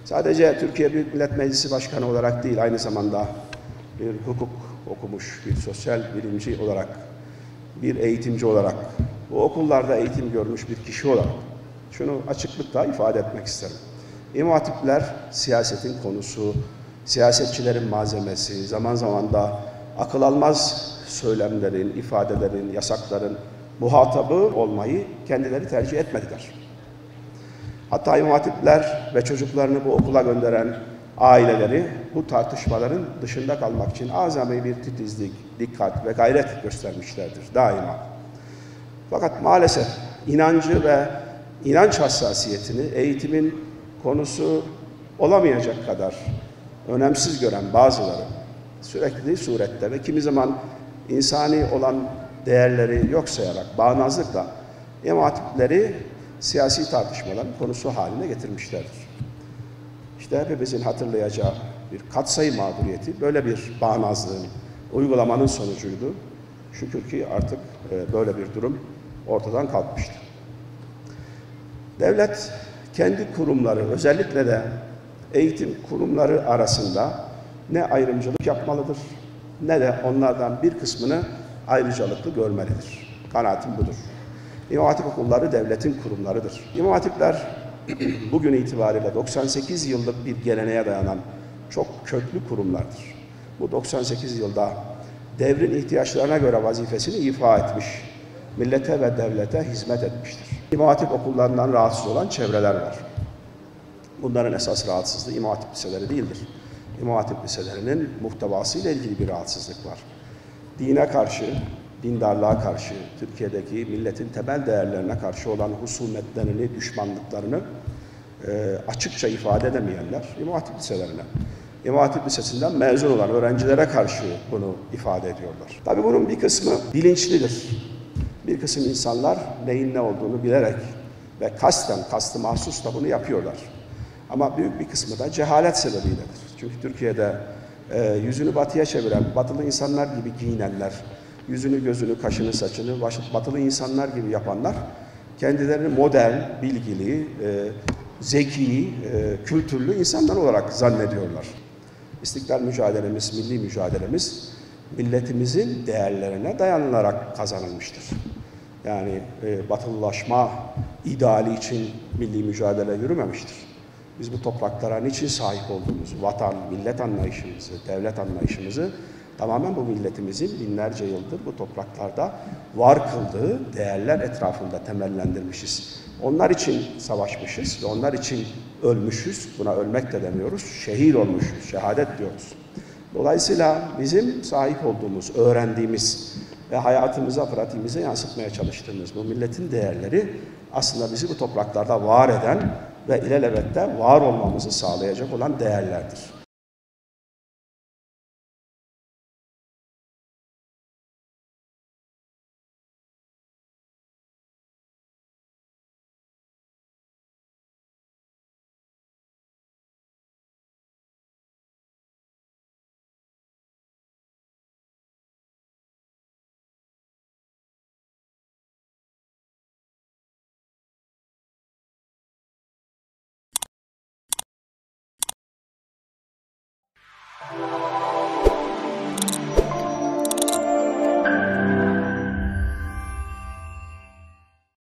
Sadece Türkiye Büyük Millet Meclisi Başkanı olarak değil, aynı zamanda bir hukuk okumuş, bir sosyal bilimci olarak, bir eğitimci olarak, bu okullarda eğitim görmüş bir kişi olarak şunu açıklıkla ifade etmek isterim. İmam Hatipler siyasetin konusu, siyasetçilerin malzemesi, zaman zaman da akıl almaz söylemlerin, ifadelerin, yasakların muhatabı olmayı kendileri tercih etmediler. Hatta İmam Hatipler ve çocuklarını bu okula gönderen aileleri bu tartışmaların dışında kalmak için azami bir titizlik, dikkat ve gayret göstermişlerdir daima. Fakat maalesef inancı ve inanç hassasiyetini eğitimin konusu olamayacak kadar önemsiz gören bazıları sürekli surette ve kimi zaman insani olan değerleri yok sayarak, bağnazlıkla İmam Hatipleri siyasi tartışmaların konusu haline getirmişlerdir. İşte hepimizin hatırlayacağı bir katsayı mağduriyeti böyle bir bağnazlığın, uygulamanın sonucuydu. Şükür ki artık böyle bir durum ortadan kalkmıştır. Devlet kendi kurumları, özellikle de eğitim kurumları arasında ne ayrımcılık yapmalıdır, ne de onlardan bir kısmını ayrıcalıklı görmelidir. Kanaatim budur. İmam Hatip okulları devletin kurumlarıdır. İmam Hatipler bugün itibariyle 98 yıllık bir geleneğe dayanan çok köklü kurumlardır. Bu 98 yılda devrin ihtiyaçlarına göre vazifesini ifa etmiş, millete ve devlete hizmet etmiştir. İmam Hatip okullarından rahatsız olan çevreler var. Bunların esas rahatsızlığı İmam Hatip liseleri değildir. İmam Hatip liselerinin muhtevasıyla ilgili bir rahatsızlık var. Dine karşı, dindarlığa karşı, Türkiye'deki milletin temel değerlerine karşı olan husumetlerini, düşmanlıklarını açıkça ifade edemeyenler İmam Hatip liselerine, İmam Hatip Lisesi'nden mezun olan öğrencilere karşı bunu ifade ediyorlar. Tabii bunun bir kısmı bilinçlidir. Bir kısım insanlar neyin ne olduğunu bilerek ve kasten, kastı mahsus da bunu yapıyorlar. Ama büyük bir kısmı da cehalet sebebiyledir. Çünkü Türkiye'de yüzünü batıya çeviren, batılı insanlar gibi giyinenler, yüzünü, gözünü, kaşını, saçını batılı insanlar gibi yapanlar kendilerini modern, bilgili, zeki, kültürlü insanlar olarak zannediyorlar. İstiklal mücadelemiz, milli mücadelemiz milletimizin değerlerine dayanılarak kazanılmıştır. Yani batılılaşma ideali için milli mücadele yürümemiştir. Biz bu topraklara niçin sahip olduğumuzu, vatan, millet anlayışımızı, devlet anlayışımızı tamamen bu milletimizin binlerce yıldır bu topraklarda var kıldığı değerler etrafında temellendirmişiz. Onlar için savaşmışız ve onlar için ölmüşüz. Buna ölmek de demiyoruz, şehit olmuşuz, şehadet diyoruz. Dolayısıyla bizim sahip olduğumuz, öğrendiğimiz ve hayatımıza, pratiğimize yansıtmaya çalıştığımız bu milletin değerleri aslında bizi bu topraklarda var eden ve ilelebette var olmamızı sağlayacak olan değerlerdir.